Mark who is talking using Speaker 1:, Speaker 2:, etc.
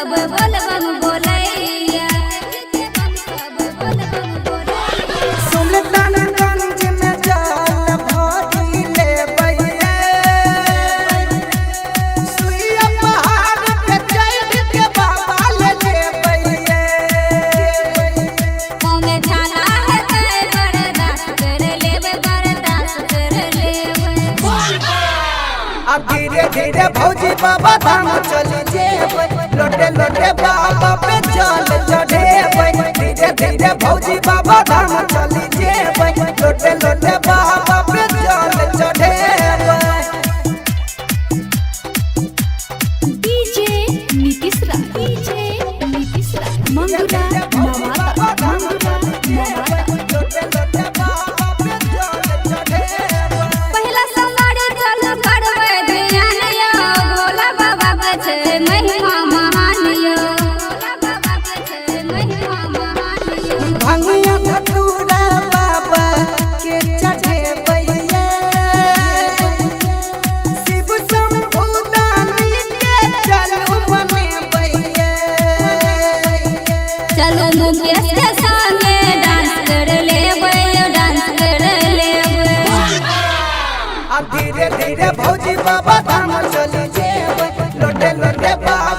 Speaker 1: सब बोल बम बोलैया
Speaker 2: सुल्तानगंज में जल भरी लेबैया सुइया पहाड़ पे चढ़ के बाबा ले जेबैया
Speaker 1: पाँव में छाला है तय बर्दाश्त कर लेबै बर्दाश्त कर लेबै
Speaker 2: अब धीरे धीरे भौजी बाबा धाम चली जेबै लोटे लोटे बाबा पे जल चढ़ेबै धीरे धीरे भौजी बाबा धाम चली जेबै लोटे लोटे बाबा पे जल चढ़ेबै
Speaker 1: डीजे नीतीश रा मंगुरा नवादा
Speaker 2: लोटे लोटे बाबा पे जल चढ़ेबै
Speaker 1: पहला सोमवारी चल करबै ध्यान यो भोला बाबा के छै महिमा महान यो भोला बाबा के छै महिमा महान यो
Speaker 2: भंगिया धतूरा बाबा के चढ़ेबैया शिव शंभु दानी के चलू मनेबैया
Speaker 1: चलो मुकेश के संगे डांस कर लेबै डांस कर लेबै
Speaker 2: अब धीरे धीरे भौजी बाबा धाम चली जेबै लोटे लोटे बाबा